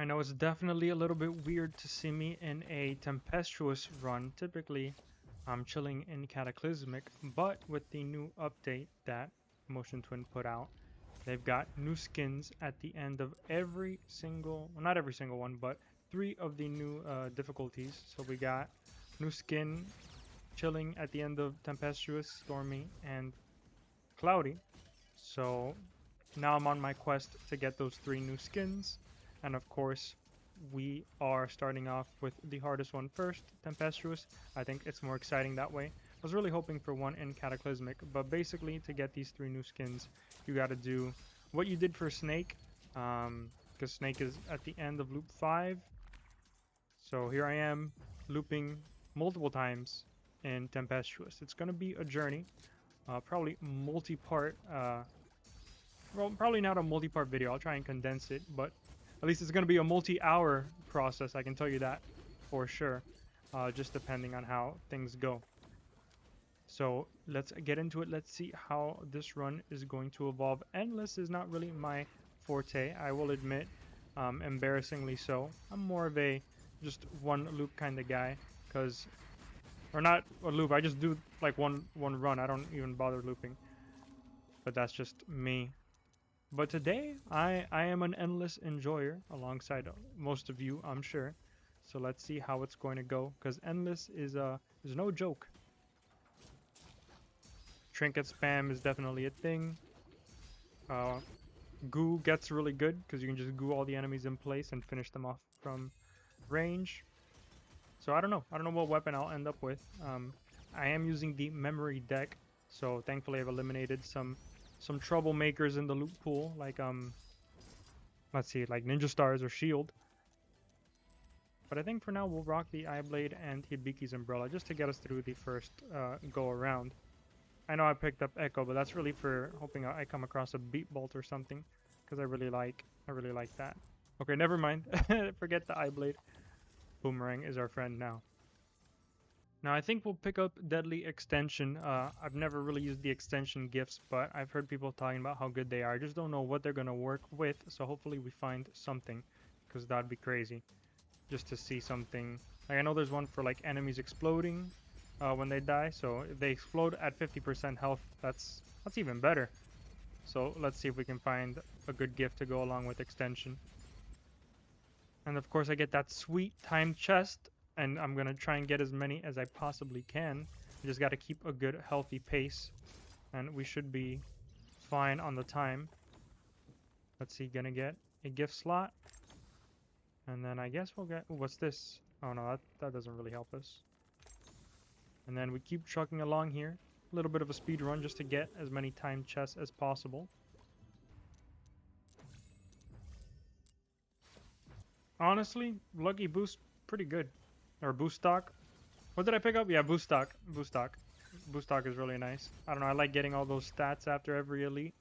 I know it's definitely a little bit weird to see me in a Tempestuous run. Typically, I'm chilling in Cataclysmic, but with the new update that Motion Twin put out, they've got new skins at the end of every single, well, not every single one, but 3 of the new difficulties. So we got new skin chilling at the end of Tempestuous, Stormy, and Cloudy. So now I'm on my quest to get those 3 new skins. And of course, we are starting off with the hardest one first, Tempestuous. I think it's more exciting that way. I was really hoping for one in Cataclysmic, but basically to get these 3 new skins, you got to do what you did for Snake, because Snake is at the end of loop 5. So here I am looping multiple times in Tempestuous. It's going to be a journey, probably multi-part. Well, probably not a multi-part video. I'll try and condense it, but at least it's going to be a multi-hour process. I can tell you that for sure, just depending on how things go. So let's get into it. Let's see how this run is going to evolve. Endless is not really my forte, I will admit, embarrassingly so. I'm more of a just one loop kind of guy, because, or not a loop, I just do like one run. I don't even bother looping, but that's just me. But today, I am an endless enjoyer alongside most of you, I'm sure. So let's see how it's going to go, because endless is no joke. Trinket spam is definitely a thing. Goo gets really good, because you can just goo all the enemies in place and finish them off from range. So I don't know what weapon I'll end up with. I am using the memory deck, so thankfully I've eliminated some troublemakers in the loot pool, like let's see, like Ninja Stars or Shield. But I think for now we'll rock the Eye Blade and Hibiki's Umbrella just to get us through the first go around. I know I picked up Echo, but that's really for hoping I come across a Beat Bolt or something, because I really like that. Okay, never mind. Forget the Eye Blade. Boomerang is our friend now. Now I think we'll pick up Deadly Extension. I've never really used the extension gifts, but I've heard people talking about how good they are. I just don't know what they're going to work with, so hopefully we find something, because that'd be crazy. Just to see something. Like, I know there's one for like enemies exploding when they die, so if they explode at 50% health, that's even better. So let's see if we can find a good gift to go along with extension. And of course I get that sweet timed chest, and I'm going to try and get as many as I possibly can. I just got to keep a good healthy pace, and we should be fine on the time. Let's see, gonna get a gift slot. And then I guess we'll get... Ooh, what's this? Oh no, that doesn't really help us. And then we keep trucking along here. A little bit of a speed run just to get as many timed chests as possible. Honestly, lucky boost, pretty good. Or boost stock. What did I pick up? Yeah, boost stock. Boost stock. Boost stock is really nice. I don't know, I like getting all those stats after every elite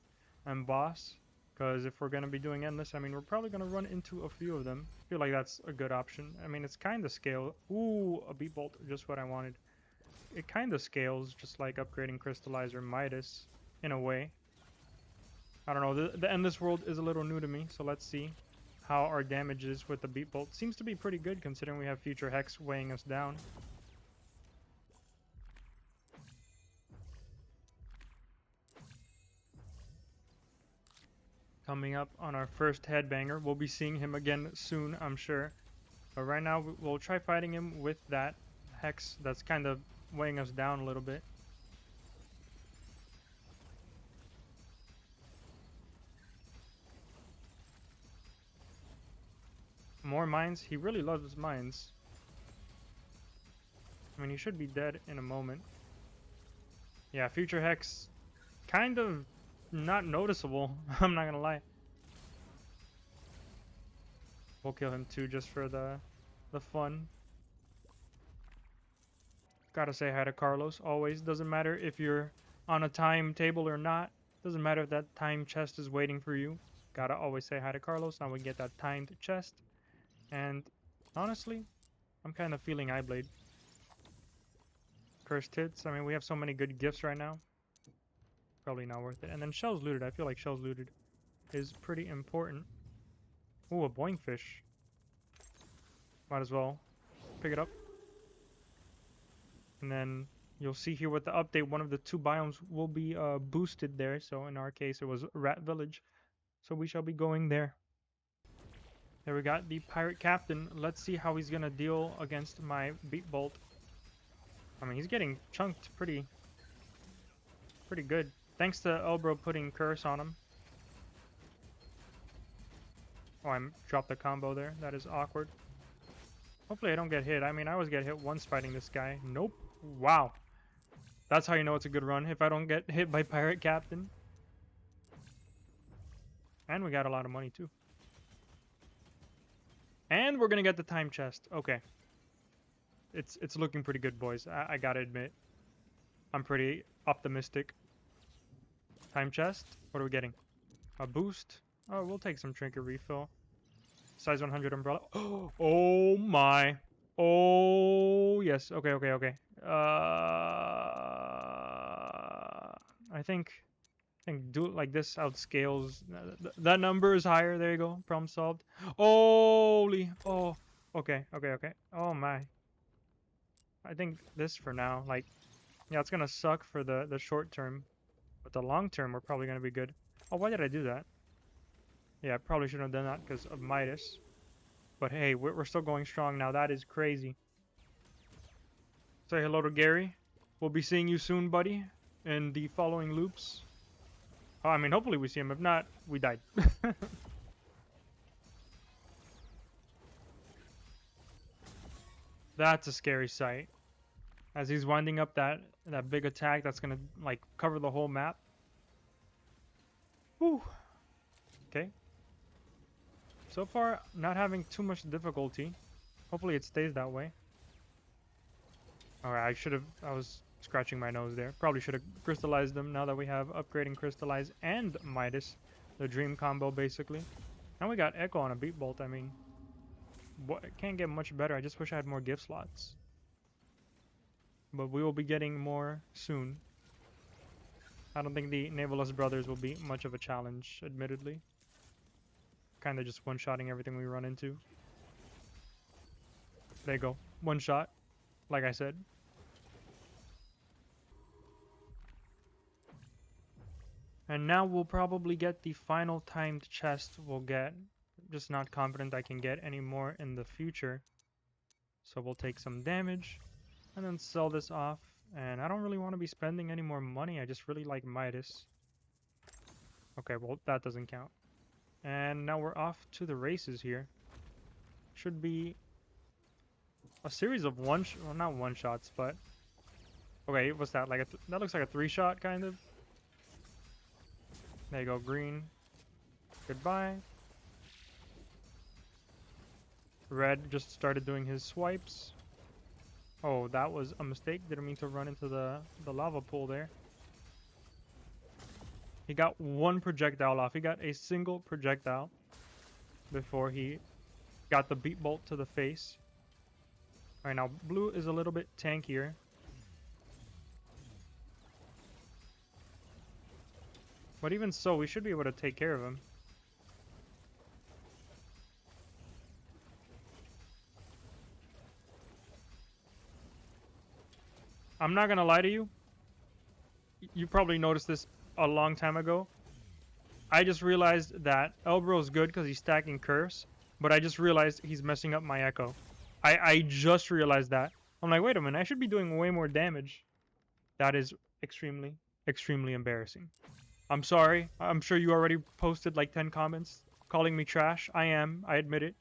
and boss. Because if we're going to be doing endless, I mean, we're probably going to run into a few of them. I feel like that's a good option. I mean, it's kind of scale. Ooh, a Beat Bolt, just what I wanted. It kind of scales, just like upgrading Crystallizer Midas, in a way. I don't know, the Endless World is a little new to me, so let's see how our damage is with the Beat Bolt. Seems to be pretty good, considering we have Future Hex weighing us down. Coming up on our first headbanger. We'll be seeing him again soon, I'm sure. But right now, we'll try fighting him with that Hex that's kind of weighing us down a little bit. More mines? He really loves mines. I mean, he should be dead in a moment. Yeah, Future Hex, kind of not noticeable, I'm not gonna lie. We'll kill him too, just for the fun. Gotta say hi to Carlos, always. Doesn't matter if you're on a timetable or not. Doesn't matter if that time chest is waiting for you. Gotta always say hi to Carlos. Now we get that timed chest. And honestly, I'm kind of feeling Eye Blade. Cursed Hits. I mean, we have so many good gifts right now. Probably not worth it. And then Shells Looted. I feel like Shells Looted is pretty important. Ooh, a Boing Fish. Might as well pick it up. And then you'll see here with the update, one of the 2 biomes will be boosted there. So in our case, it was Rat Village. So we shall be going there. There we got the pirate captain. Let's see how he's gonna deal against my beat bolt. I mean, he's getting chunked pretty good. Thanks to Elbro putting curse on him. Oh, I dropped the combo there. That is awkward. Hopefully I don't get hit. I mean, I always get hit once fighting this guy. Nope. Wow. That's how you know it's a good run, if I don't get hit by pirate captain. And we got a lot of money too. And we're gonna get the time chest. Okay. It's looking pretty good, boys. I gotta admit. I'm pretty optimistic. Time chest. What are we getting? A boost. Oh, we'll take some trinket refill. Size 100 umbrella. Oh my. Oh yes. Okay. I think do it like this outscales. That number is higher. There you go. Problem solved. Holy. Oh. Okay. Oh my. I think this for now. Like, yeah, it's gonna suck for the short term, but the long term we're probably gonna be good. Oh, why did I do that? Yeah, I probably shouldn't have done that because of Midas. But hey, we're still going strong now. That is crazy. Say hello to Gary. We'll be seeing you soon, buddy, in the following loops. Oh, I mean, hopefully we see him. If not, we died. That's a scary sight. As he's winding up that big attack that's gonna like cover the whole map. Whew. Okay. So far, not having too much difficulty. Hopefully it stays that way. Alright, I was scratching my nose there. Probably should have crystallized them now that we have upgrading crystallize and Midas. The dream combo, basically. And we got Echo on a beat bolt. I mean, it can't get much better. I just wish I had more gift slots. But we will be getting more soon. I don't think the Navalus brothers will be much of a challenge, admittedly. Kind of just one-shotting everything we run into. There you go. One shot, like I said. And now we'll probably get the final timed chest we'll get. Just not confident I can get any more in the future. So we'll take some damage and then sell this off. And I don't really want to be spending any more money. I just really like Midas. Okay, well, that doesn't count. And now we're off to the races here. Should be a series of well, not one shots, but okay, what's that? Like that looks like a 3-shot kind of. There you go, green. Goodbye. Red just started doing his swipes. Oh, that was a mistake. Didn't mean to run into the lava pool there. He got one projectile off. He got a single projectile before he got the beat bolt to the face. Alright, now blue is a little bit tankier. But even so, we should be able to take care of him. I'm not gonna lie to you. You probably noticed this a long time ago. I just realized that Elbro's good because he's stacking curse, but I just realized he's messing up my echo. I just realized that. I'm like, wait a minute, I should be doing way more damage. That is extremely, extremely embarrassing. I'm sorry. I'm sure you already posted like 10 comments calling me trash. I am. I admit it.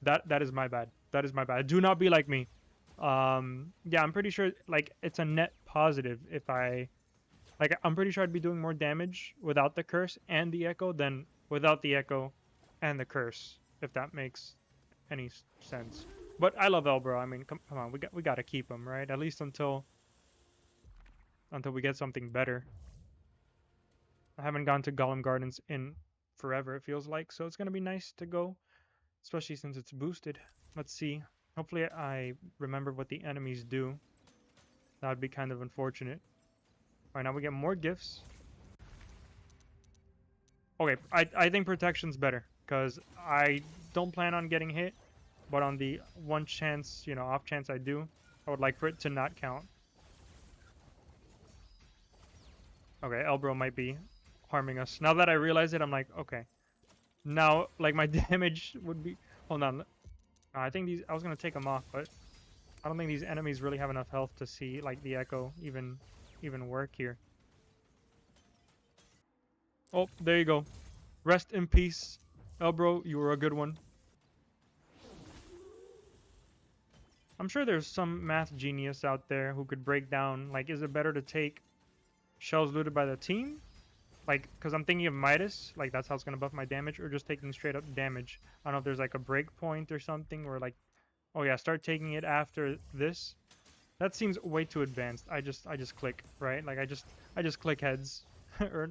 That is my bad. That is my bad. Do not be like me. Yeah, I'm pretty sure like it's a net positive if I'm pretty sure I'd be doing more damage without the curse and the echo than without the echo and the curse, if that makes any sense. But I love Elbro. I mean, come on, we gotta keep him, right? At least until we get something better. I haven't gone to Golem Gardens in forever, it feels like, so it's gonna be nice to go, especially since it's boosted. Let's see. Hopefully I remember what the enemies do. That would be kind of unfortunate. Alright, now we get more gifts. Okay, I think protection's better, because I don't plan on getting hit. But on the one chance, you know, off chance I do, I would like for it to not count. Okay, Elbro might be harming us. Now that I realize it, I'm like, okay. Now, like, my damage would be... Hold on. I think these... I was going to take them off, but I don't think these enemies really have enough health to see, like, the echo even work here. Oh, there you go. Rest in peace. Elbro, you were a good one. I'm sure there's some math genius out there who could break down, like, is it better to take shells looted by the team? Like, because I'm thinking of Midas, like, that's how it's going to buff my damage, or just taking straight up damage. I don't know if there's, like, a break point or something, or, like, oh yeah, start taking it after this. That seems way too advanced. I just click, right? Like, I just click heads. Or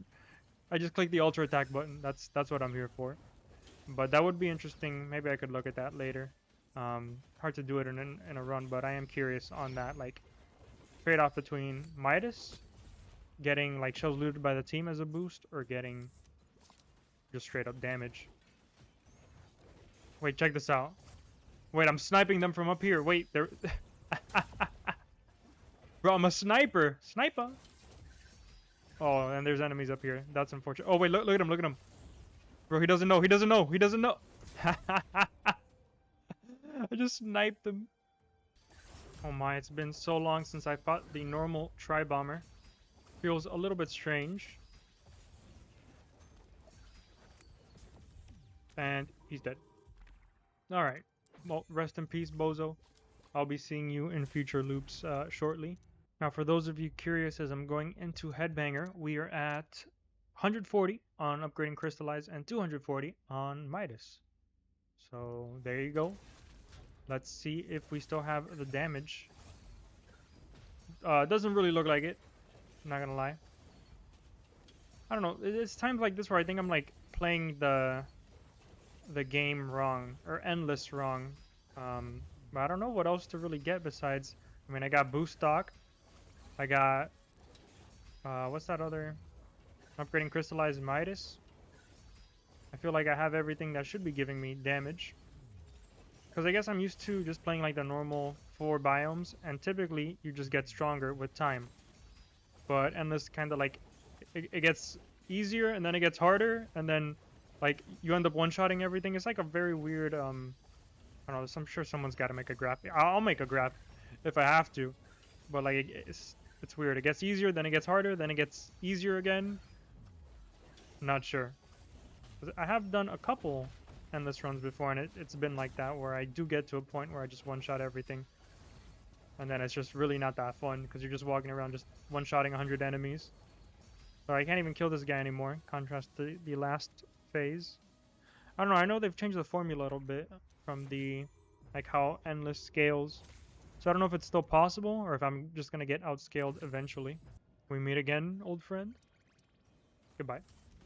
I just click the ultra attack button. That's what I'm here for. But that would be interesting. Maybe I could look at that later. Hard to do it in a run, but I am curious on that, like, trade-off between Midas, getting, like, shells looted by the team as a boost, or getting just straight-up damage. Wait, check this out. Wait, I'm sniping them from up here. Wait, they're... Bro, I'm a sniper. Sniper. Oh, and there's enemies up here. That's unfortunate. Oh, wait, look at him. Look at him. Bro, he doesn't know. He doesn't know. He doesn't know. I just sniped him. Oh my, it's been so long since I fought the normal Tri-Bomber. Feels a little bit strange. And he's dead. Alright. Well, rest in peace, Bozo. I'll be seeing you in future loops shortly. Now, for those of you curious, as I'm going into Headbanger, we are at 140 on upgrading Crystallize and 240 on Midas. So, there you go. Let's see if we still have the damage. It doesn't really look like it. I'm not gonna lie. I don't know. It's times like this where I think I'm like playing the game wrong or endless wrong. But I don't know what else to really get besides. I mean, I got boost stock. I got what's that other? Upgrading Crystallized Midas. I feel like I have everything that should be giving me damage. Because I guess I'm used to just playing like the normal 4 biomes, and typically you just get stronger with time. But Endless kind of like, it gets easier, and then it gets harder, and then like you end up one-shotting everything. It's like a very weird, I don't know, I'm sure someone's got to make a graph. I'll make a graph if I have to. But like, it's weird. It gets easier, then it gets harder, then it gets easier again. I'm not sure. I have done a couple Endless runs before, and it's been like that, where I do get to a point where I just one-shot everything. And then it's just really not that fun, because you're just walking around just one-shotting 100 enemies. So I can't even kill this guy anymore, contrast to the last phase. I don't know, I know they've changed the formula a little bit from the, like, how Endless scales. So I don't know if it's still possible, or if I'm just gonna get outscaled eventually. We meet again, old friend. Goodbye.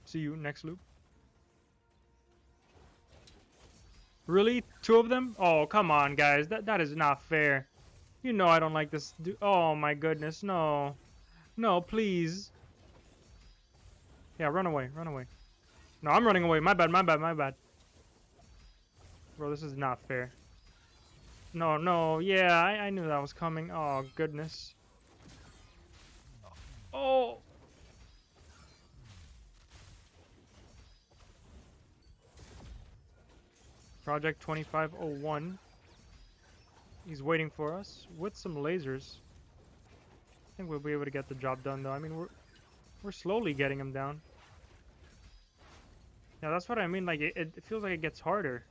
See you next loop. Really? 2 of them? Oh, come on, guys. That is not fair. You know I don't like this. Oh, my goodness. No. No, please. Yeah, run away. Run away. No, I'm running away. My bad, my bad, my bad. Bro, this is not fair. No, no. Yeah, I knew that was coming. Oh, goodness. Oh. Project 2501. He's waiting for us with some lasers. I think we'll be able to get the job done, though. I mean, we're slowly getting him down. Yeah, that's what I mean. Like, it feels like it gets harder.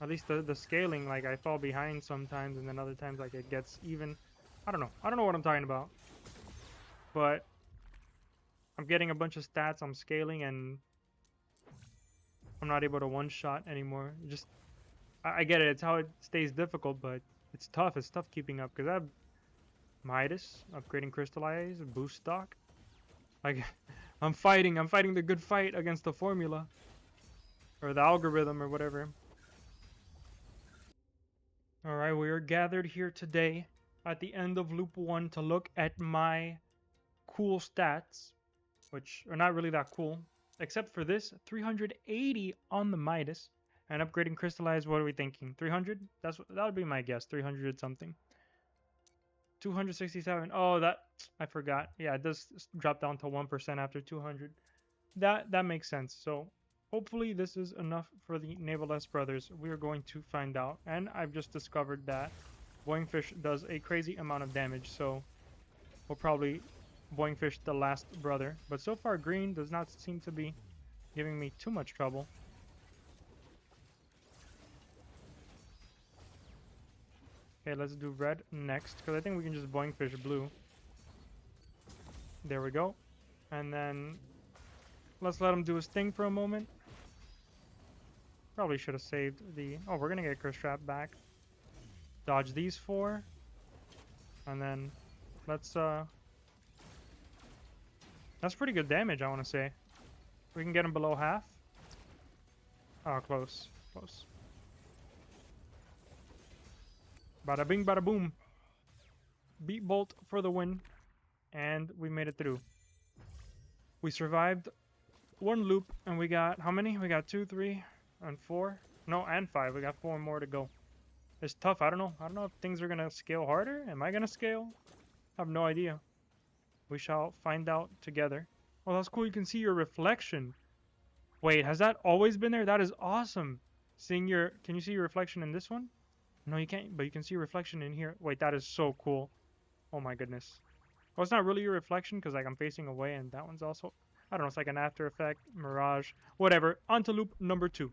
At least the scaling, like, I fall behind sometimes, and then other times, like, it gets even. I don't know. I don't know what I'm talking about. But I'm getting a bunch of stats. I'm scaling, and I'm not able to one-shot anymore. Just, I get it. It's how it stays difficult, but it's tough. It's tough keeping up, because I have Midas, upgrading Crystallize, boost stock. Like, I'm fighting the good fight against the formula. Or the algorithm, or whatever. Alright, we are gathered here today at the end of loop 1 to look at my cool stats, which are not really that cool, except for this, 380 on the Midas, And upgrading crystallize, what are we thinking? 300? That would be my guess. 300 something. 267. Oh, I forgot. Yeah, it does drop down to 1% after 200. That makes sense. So hopefully this is enough for the Navaless brothers. We are going to find out. And I've just discovered that Boingfish does a crazy amount of damage. So we'll probably Boingfish the last brother. But so far green does not seem to be giving me too much trouble. Okay, let's do red next, because I think we can just Boingfish blue. There we go. And then let's let him do his thing for a moment. Probably should have saved the... Oh, we're going to get Curse Trap back. Dodge these 4. And then let's... That's pretty good damage, I want to say. We can get him below half. Oh, close. Close. Bada bing, bada boom. Beat Bolt for the win. And we made it through. We survived 1 loop, and we got... How many? We got 2, 3, and 4. No, and 5. We got 4 more to go. It's tough. I don't know. I don't know if things are going to scale harder. Am I going to scale? I have no idea. We shall find out together. Oh, that's cool. You can see your reflection. Wait, has that always been there? That is awesome. Seeing your... Can you see your reflection in this one? No, you can't, but you can see your reflection in here. Wait, that is so cool. Oh my goodness. Well, it's not really your reflection because like I'm facing away, and that one's also... I don't know, it's like an after effect, mirage, whatever. On to loop number 2.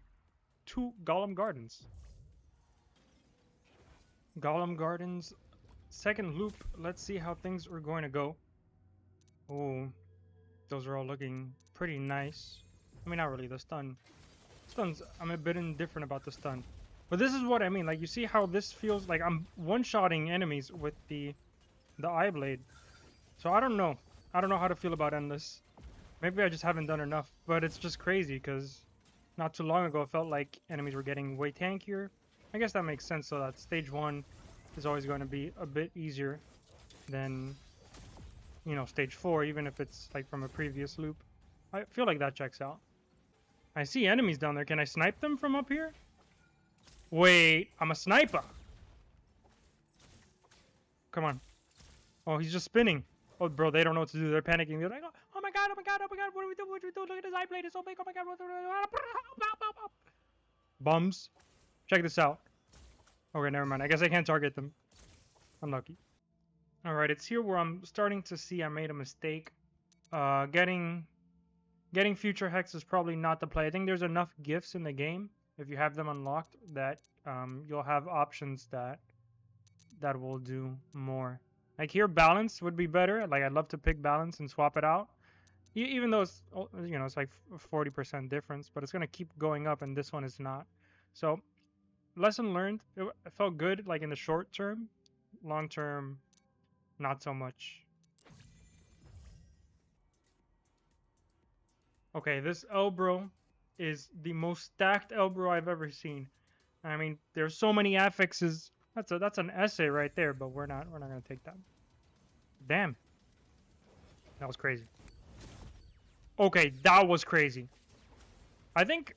2 Golem Gardens. Golem Gardens, second loop. Let's see how things are going to go. Oh, those are all looking pretty nice. I mean, not really. The stun. Stun's... I'm a bit indifferent about the stun. But this is what I mean. Like, you see how this feels like I'm one-shotting enemies with the eye blade. So I don't know. I don't know how to feel about Endless. Maybe I just haven't done enough. But it's just crazy because not too long ago it felt like enemies were getting way tankier. I guess that makes sense, so that stage 1 is always going to be a bit easier than, you know, stage 4, even if it's like from a previous loop. I feel like that checks out. I see enemies down there. Can I snipe them from up here? Wait, I'm a sniper. Come on. Oh, he's just spinning. Oh, bro, they don't know what to do. They're panicking. They're like, oh my god, oh my god, oh my god, what do we do? What do we do? Look at his eye blade. It's so big. Oh my god, what do we do? Bums. Check this out. Okay, never mind. I guess I can't target them. Unlucky. Alright, it's here where I'm starting to see I made a mistake. Getting future hex is probably not the play. I think there's enough gifts in the game, if you have them unlocked, that you'll have options that will do more. Like here, balance would be better. Like I'd love to pick balance and swap it out, even though it's, you know, it's like 40% difference, but it's gonna keep going up, and this one is not. So lesson learned. It felt good like in the short term. Long term, not so much. Okay, this Elbro is the most stacked Elbro I've ever seen. I mean, there's so many affixes. That's an essay right there, but we're not gonna take that. Damn. That was crazy. Okay, that was crazy. I think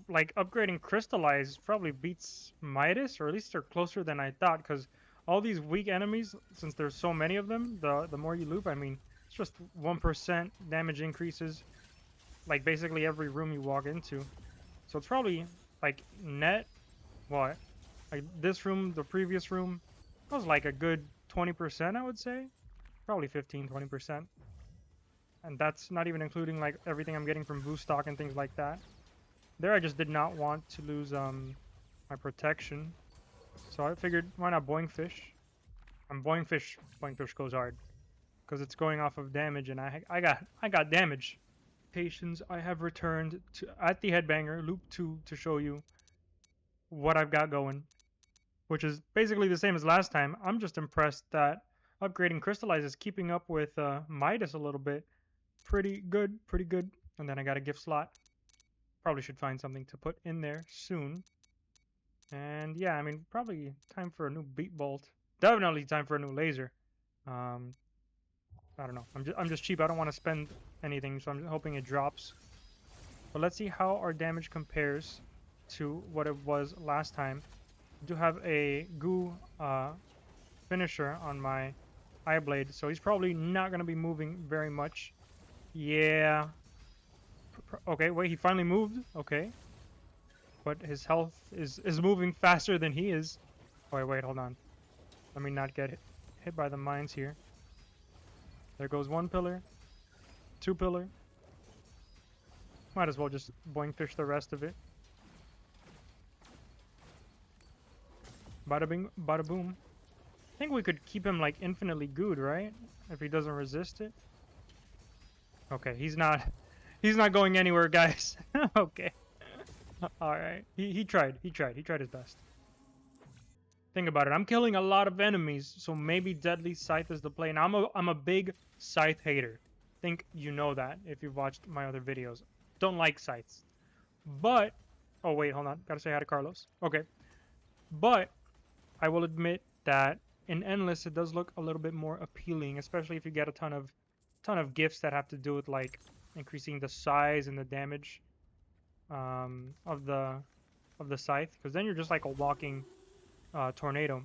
like upgrading Crystallize probably beats Midas, or at least they're closer than I thought, because all these weak enemies, since there's so many of them, the more you loop, I mean, it's just 1% damage increases like basically every room you walk into. So it's probably like net, what? Like this room, the previous room, that was like a good 20%, I would say. Probably 15-20%. And that's not even including like everything I'm getting from boost stock and things like that. There I just did not want to lose my protection. So I figured, why not Boingfish? And Boingfish goes hard. Because it's going off of damage, and I got damage. Patience, I have returned at the Headbanger, loop 2, to show you what I've got going. Which is basically the same as last time. I'm just impressed that upgrading Crystallize is keeping up with Midas a little bit. Pretty good. And then I got a gift slot. Probably should find something to put in there soon. And yeah, I mean, probably time for a new Beat Bolt. Definitely time for a new laser. I don't know. I'm just cheap. I don't want to spend anything, so I'm hoping it drops. But let's see how our damage compares to what it was last time. I do have a goo finisher on my eye blade, so he's probably not going to be moving very much. Yeah. Okay, wait, he finally moved. Okay. But his health is moving faster than he is. Oh, wait, hold on. Let me not get hit by the mines here. There goes one pillar. Two pillar. Might as well just boing fish the rest of it. Bada bing, bada boom. I think we could keep him like infinitely good, right? If he doesn't resist it. Okay, he's not going anywhere, guys. Okay. Alright. He tried his best. Think about it. I'm killing a lot of enemies, so maybe Deadly Scythe is the play. And I'm a big Scythe hater. Think you know that if you've watched my other videos. Don't like Scythes. But oh wait, hold on. Gotta say hi to Carlos. Okay. But I will admit that in Endless it does look a little bit more appealing, especially if you get a ton of gifts that have to do with like increasing the size and the damage of the scythe, because then you're just like a walking tornado.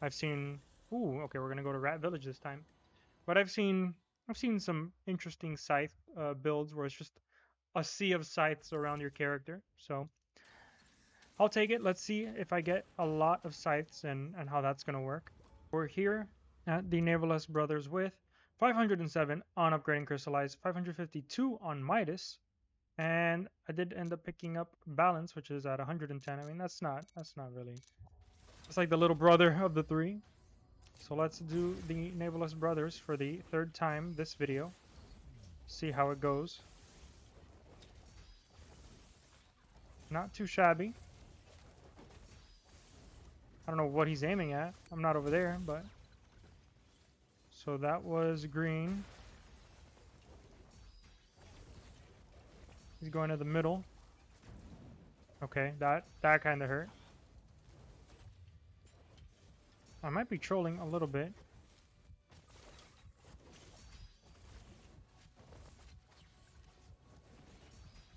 I've seen. Ooh, okay, we're gonna go to Rat Village this time. But I've seen some interesting scythe builds where it's just a sea of scythes around your character. So I'll take it. Let's see if I get a lot of scythes and how that's gonna work. We're here at the Navalus Brothers with 507 on upgrading Crystallized, 552 on Midas, and I did end up picking up Balance, which is at 110. I mean, that's not really. It's like the little brother of the three. So let's do the Navalus Brothers for the third time this video. See how it goes. Not too shabby. I don't know what he's aiming at. I'm not over there, but... So that was green. He's going to the middle. Okay, that kind of hurt. I might be trolling a little bit.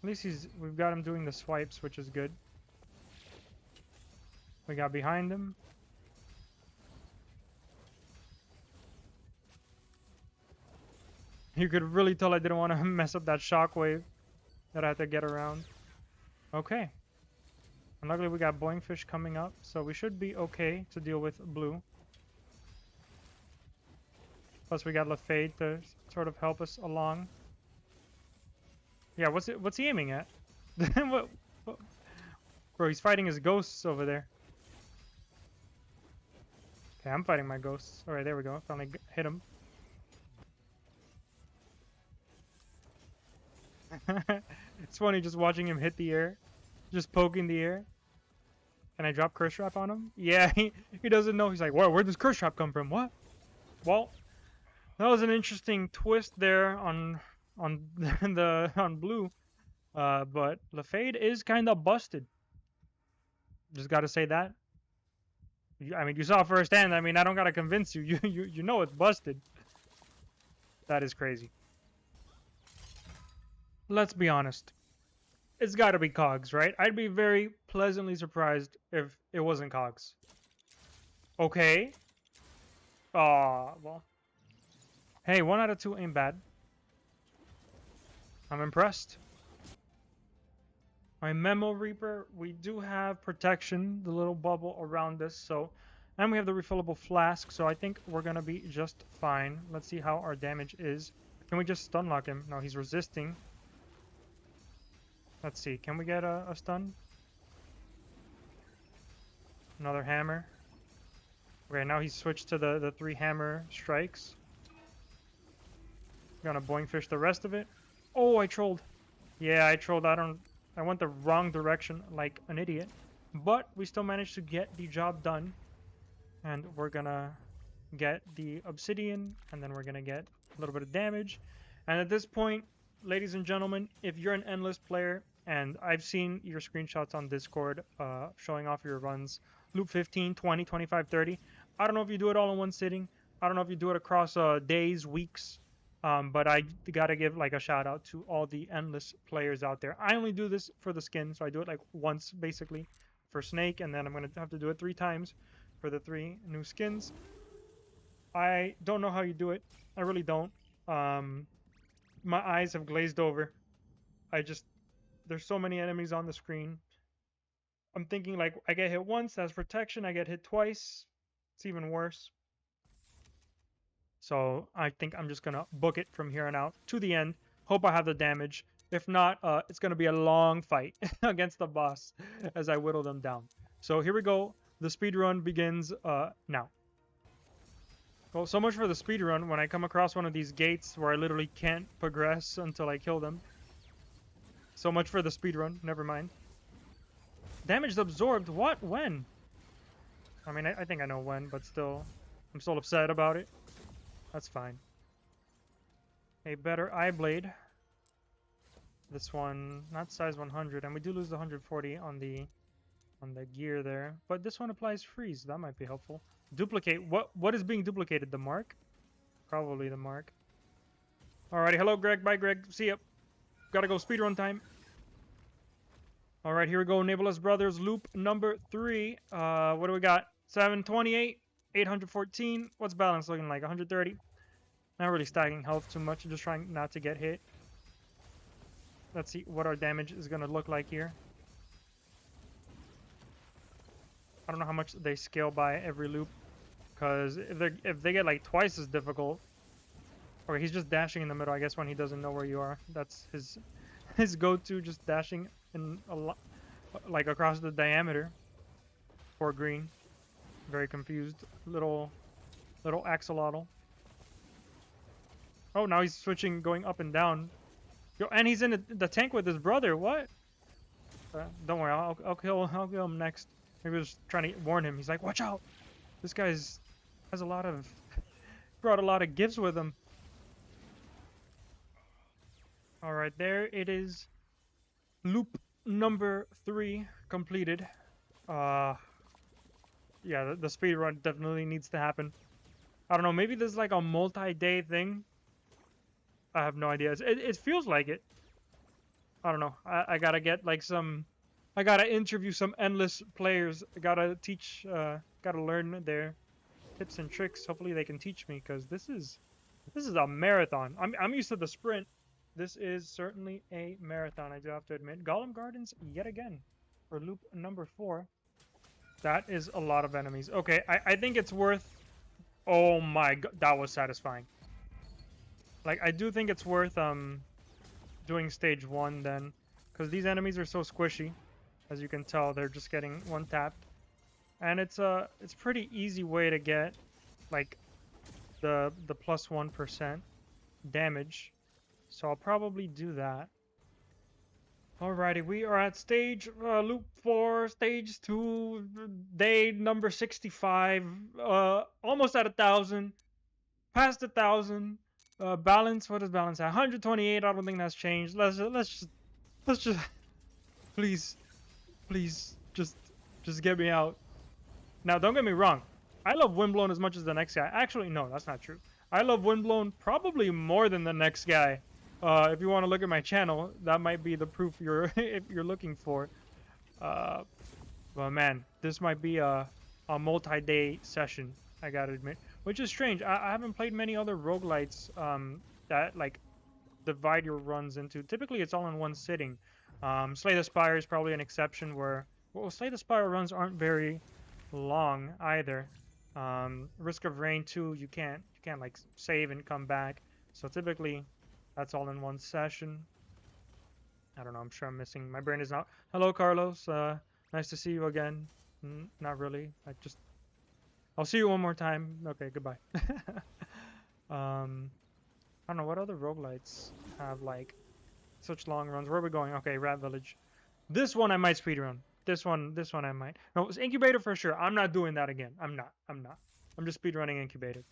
At least we've got him doing the swipes, which is good. We got behind him. You could really tell I didn't want to mess up that shockwave that I had to get around. Okay. And luckily we got Boing Fish coming up, so we should be okay to deal with blue. Plus we got Lafade to sort of help us along. Yeah, what's he aiming at? what? Bro, he's fighting his ghosts over there. Okay, I'm fighting my ghosts. Alright, there we go. Finally hit him. It's funny just watching him hit the air. Just poking the air. Can I drop Curse Trap on him? Yeah, he doesn't know. He's like, whoa, where does Curse Trap come from? What? Well, that was an interesting twist there on blue. But Lafade is kind of busted. Just gotta say that. I mean, you saw firsthand. I mean, I don't gotta convince you. You know it's busted. That is crazy. Let's be honest. It's gotta be Cogs, right? I'd be very pleasantly surprised if it wasn't Cogs. Okay. Well. Hey, 1 out of 2 ain't bad. I'm impressed. My Memo Reaper, we do have protection, the little bubble around us, so... And we have the refillable flask, so I think we're gonna be just fine. Let's see how our damage is. Can we just stun lock him? No, he's resisting. Let's see, can we get a stun? Another hammer. Okay, now he's switched to the 3 hammer strikes. Gonna Boing Fish the rest of it. Oh, I trolled. Yeah, I trolled. I went the wrong direction like an idiot. But we still managed to get the job done. And we're gonna get the obsidian, and then we're gonna get a little bit of damage. And at this point, ladies and gentlemen, if you're an Endless player, and I've seen your screenshots on Discord showing off your runs, loop 15, 20, 25, 30. I don't know if you do it all in one sitting. I don't know if you do it across days, weeks. But I gotta give like a shout out to all the endless players out there. I only do this for the skin, so I do it like once basically for Snake, and then I'm gonna have to do it 3 times for the 3 new skins. I don't know how you do it. I really don't. Um, my eyes have glazed over. I just there's so many enemies on the screen. I'm thinking like I get hit once, that's protection. I get hit twice, it's even worse. So I think I'm just gonna book it from here on out to the end. Hope I have the damage. If not, it's gonna be a long fight against the boss as I whittle them down. So here we go. The speed run begins now. Well, so much for the speed run. When I come across one of these gates where I literally can't progress until I kill them. So much for the speed run. Never mind. Damage absorbed. What? When? I mean, I think I know when, but still, I'm still upset about it. That's fine. A better eye blade. This one, not size 100, and we do lose the 140 on the gear there. But this one applies freeze. That might be helpful. Duplicate. What is being duplicated? The mark? Probably the mark. Alrighty. Hello, Greg. Bye, Greg. See ya. Gotta go speedrun time. Alright, here we go. Naveless Brothers loop number 3. What do we got? 728, 814. What's balance looking like? 130. Not really stacking health too much. Just trying not to get hit. Let's see what our damage is gonna look like here. I don't know how much they scale by every loop, because if they get like twice as difficult, or he's just dashing in the middle. I guess when he doesn't know where you are, that's his go-to, just dashing in a lot, like across the diameter. Poor green, very confused, little axolotl. Oh, now he's switching, going up and down. Yo, and he's in the tank with his brother. What? Don't worry, I'll kill him next. Maybe I was trying to warn him. He's like, watch out! This guy's has a lot of brought a lot of gifts with him. All right, there it is. Loop number 3 completed. Yeah, the speed run definitely needs to happen. I don't know. Maybe this is like a multi-day thing. I have no idea. It feels like it. I don't know. I gotta get like some. I gotta interview some endless players. I gotta teach. Gotta learn their tips and tricks. Hopefully they can teach me, because this is a marathon. I'm used to the sprint. This is certainly a marathon, I do have to admit. Golem Gardens yet again for loop number 4. That is a lot of enemies. Okay, I think it's worth. Oh my god, that was satisfying. Like, I do think it's worth doing stage 1 then, because these enemies are so squishy. As you can tell, they're just getting one tapped, and it's pretty easy way to get like the plus 1% damage. So I'll probably do that. Alrighty, we are at stage loop 4, stage 2, day number 65. Almost at 1,000, past 1,000. Balance. What is balance at? 128. I don't think that's changed. Let's just please just get me out. Now, don't get me wrong. I love Windblown as much as the next guy. Actually, no, that's not true. I love Windblown probably more than the next guy. If you want to look at my channel, that might be the proof you're if you're looking for. But man, this might be a multi-day session, I gotta admit. Which is strange. I haven't played many other roguelites that like divide your runs into. Typically, it's all in one sitting. Slay the Spire is probably an exception where, well, Slay the Spire runs aren't very long either. Risk of Rain too. You can't like save and come back. So typically, that's all in one session. I don't know. I'm sure I'm missing. My brain is not. Hello, Carlos. Nice to see you again. Not really. I'll see you one more time. Okay, goodbye. I don't know what other roguelites have like such long runs. Where are we going? Okay, Rat Village. This one I might speedrun. This one I might. No, it's Incubator for sure. I'm not doing that again. I'm not. I'm just speedrunning Incubator.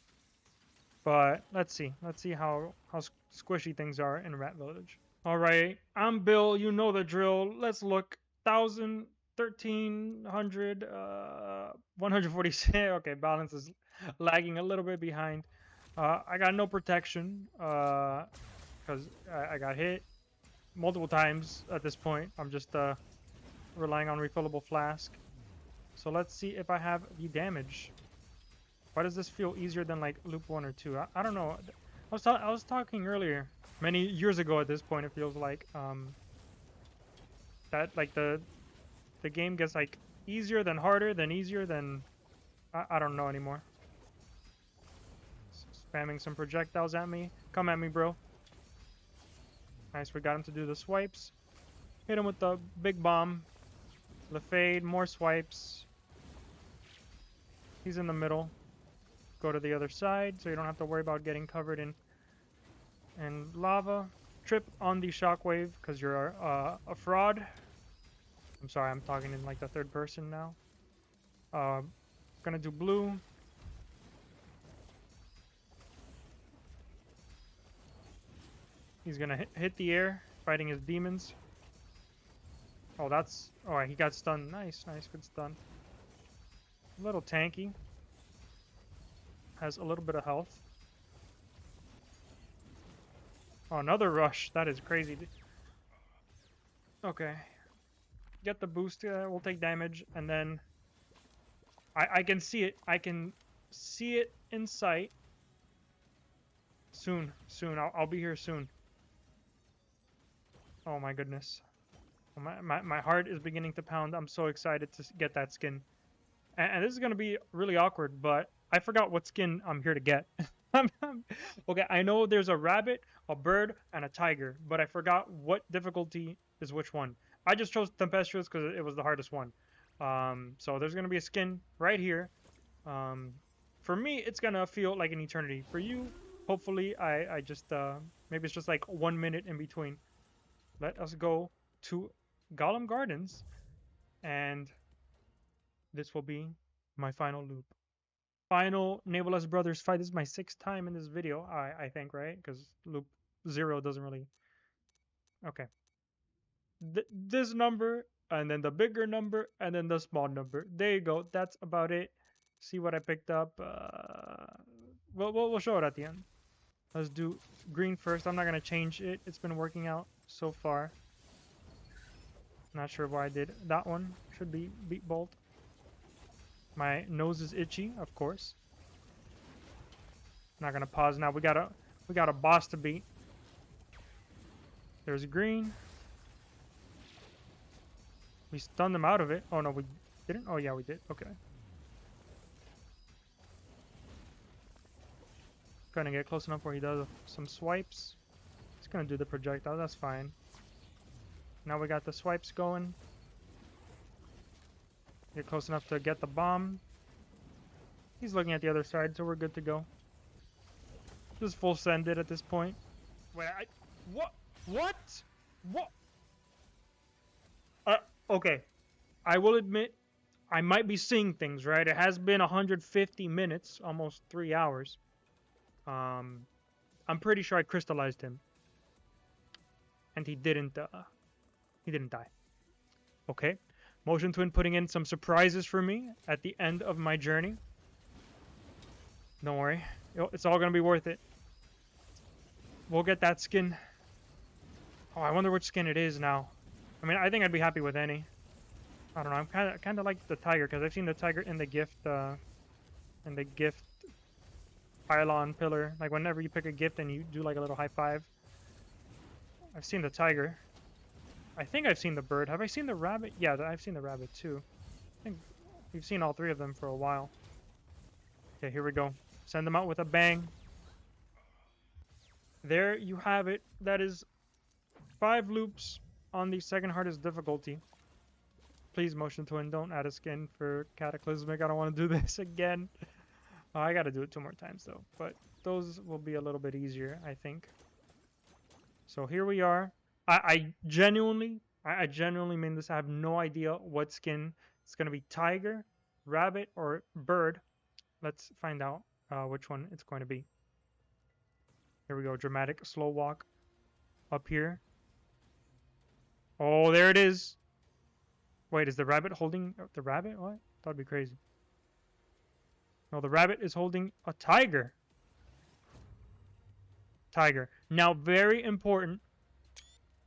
But let's see. Let's see how squishy things are in Rat Village. All right, I'm Bill. You know the drill. Let's look. 1,000, 1,300, 146. Okay, balance is lagging a little bit behind. I got no protection because I got hit multiple times at this point. I'm just relying on refillable flask. So let's see if I have the damage. Why does this feel easier than like loop 1 or 2? I don't know. I was talking earlier, many years ago at this point. It feels like that like the game gets like easier than harder than easier than I don't know anymore. Spamming some projectiles at me. Come at me, bro. Nice, we got him to do the swipes. Hit him with the big bomb. The fade, more swipes. He's in the middle. Go to the other side so you don't have to worry about getting covered in lava. Trip on the shockwave because you're a fraud. I'm sorry, I'm talking in like the third person now. Gonna do blue. He's gonna hit the air, fighting his demons. Oh, that's... Oh, he got stunned. Nice, nice, good stun. A little tanky. Has a little bit of health. Oh, another rush. That is crazy. Okay. Get the boost. We'll take damage, and then... I can see it. I can see it in sight. Soon. Soon. I'll be here soon. Oh my goodness. My heart is beginning to pound. I'm so excited to get that skin. And this is going to be really awkward, but I forgot what skin I'm here to get. Okay, I know there's a rabbit, a bird, and a tiger, but I forgot what difficulty is which one. I just chose Tempestuous because it was the hardest one. So there's going to be a skin right here. For me, it's going to feel like an eternity. For you, hopefully, I just, maybe it's just like 1 minute in between. Let us go to Golem Gardens, and this will be my final loop. Final Nameless Brothers fight. This is my 6th time in this video, I think, right? Because loop 0 doesn't really... Okay. This number, and then the bigger number, and then the small number. There you go. That's about it. See what I picked up. We'll show it at the end. Let's do green first. I'm not going to change it. It's been working out so far. Not sure why I did that one. Should be beat bolt. My nose is itchy, of course. Not gonna pause now. We got a boss to beat. There's green. We stunned them out of it. Oh no, we didn't. Oh yeah, we did. Okay. Gonna get close enough where he does some swipes. He's gonna do the projectile. That's fine. Now we got the swipes going. Get close enough to get the bomb. He's looking at the other side, so we're good to go. Just full send it at this point. Wait, what? What? What? Okay. I will admit, I might be seeing things, right? It has been 150 minutes, almost 3 hours. I'm pretty sure I crystallized him. And he didn't die. Okay. Motion Twin putting in some surprises for me at the end of my journey. Don't worry. It's all going to be worth it. We'll get that skin. Oh, I wonder which skin it is now. I mean, I think I'd be happy with any. I don't know. I'm kind of like the tiger because I've seen the tiger in the gift pylon pillar. Like whenever you pick a gift and you do like a little high five. I've seen the tiger. I think I've seen the bird. Have I seen the rabbit? Yeah, I've seen the rabbit too. I think we've seen all 3 of them for a while. Okay, here we go. Send them out with a bang. There you have it. That is 5 loops on the 2nd hardest difficulty. Please, Motion Twin, don't add a skin for Cataclysmic. I don't want to do this again. I got to do it 2 more times though. But those will be a little bit easier, I think. So here we are. I genuinely mean this. I have no idea what skin. It's going to be tiger, rabbit, or bird. Let's find out which one it's going to be. Here we go. Dramatic slow walk up here. Oh, there it is. Wait, is the rabbit holding the rabbit? What? That'd be crazy. No, the rabbit is holding a tiger. Tiger. Now, very important,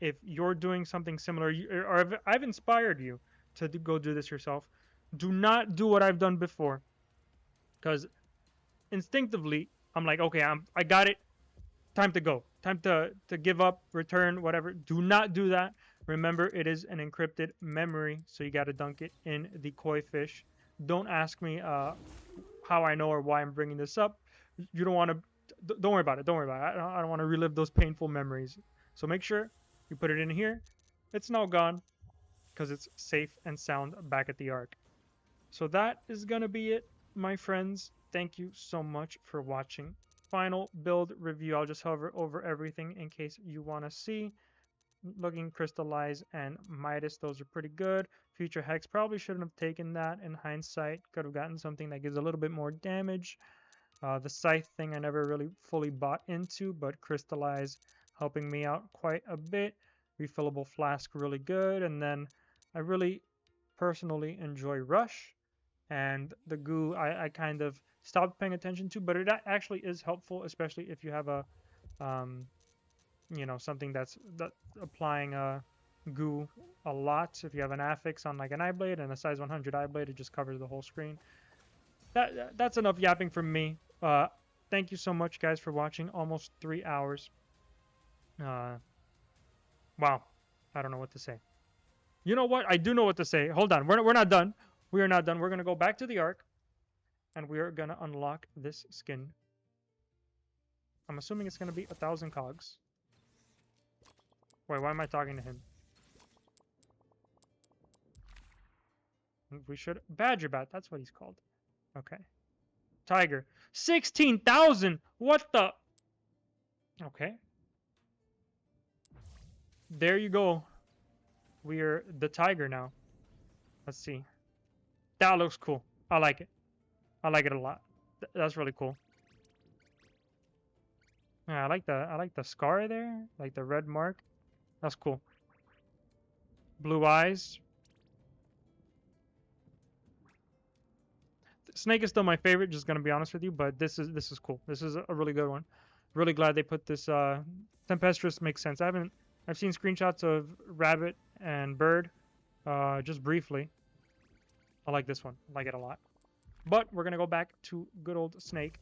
if you're doing something similar, or if I've inspired you to go do this yourself, do not do what I've done before. Because instinctively, I'm like, okay, I got it. Time to go. Time to give up, return, whatever. Do not do that. Remember, it is an encrypted memory, so you got to dunk it in the koi fish. Don't ask me how I know or why I'm bringing this up. You don't want to. Don't worry about it. Don't worry about it. I don't want to relive those painful memories. So make sure you put it in here. It's now gone because it's safe and sound back at the Ark. So that is going to be it, my friends. Thank you so much for watching. Final build review. I'll just hover over everything in case you want to see. Looking Crystallize and Midas, those are pretty good. Future Hex, probably shouldn't have taken that in hindsight. Could have gotten something that gives a little bit more damage. The Scythe thing I never really fully bought into, but Crystallize helping me out quite a bit. Refillable Flask, really good. And then I really personally enjoy Rush. And the goo, I kind of stopped paying attention to, but it actually is helpful, especially if you have a you know, something that's applying a goo a lot. If you have an affix on like an eye blade and a size 100 eye blade, it just covers the whole screen. That's enough yapping from me. Thank you so much, guys, for watching. Almost 3 hours. Wow, I don't know what to say. You know what? I do know what to say. Hold on, we're not done. We are not done. We're gonna go back to the Ark, and we are gonna unlock this skin. I'm assuming it's gonna be 1,000 cogs. Wait, why am I talking to him? We should... Badger Bat, that's what he's called. Okay. Tiger. 16,000! What the... Okay. There you go. We're the Tiger now. Let's see. That looks cool. I like it. I like it a lot. That's really cool. Yeah, I like the scar there, like the red mark. That's cool. Blue eyes. Snake is still my favorite, just gonna be honest with you, but this is cool. This is a really good one. Really glad they put this Tempestuous makes sense. I've seen screenshots of rabbit and bird just briefly. I like this one. I like it a lot. But we're gonna go back to good old Snake.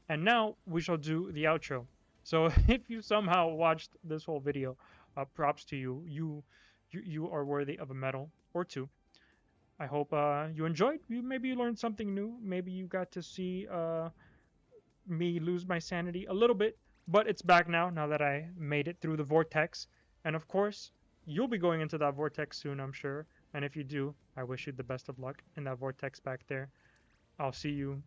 And now we shall do the outro. So if you somehow watched this whole video, props to you. You are worthy of a medal or two. I hope you enjoyed. Maybe you learned something new. Maybe you got to see me lose my sanity a little bit. But it's back now that I made it through the vortex. And of course, you'll be going into that vortex soon, I'm sure. And if you do, I wish you the best of luck in that vortex back there. I'll see you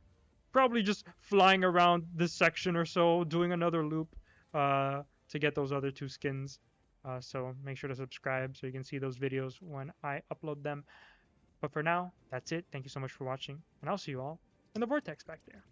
probably just flying around this section or so, doing another loop to get those other 2 skins. So make sure to subscribe so you can see those videos when I upload them. But for now, that's it. Thank you so much for watching, and I'll see you all in the vortex back there.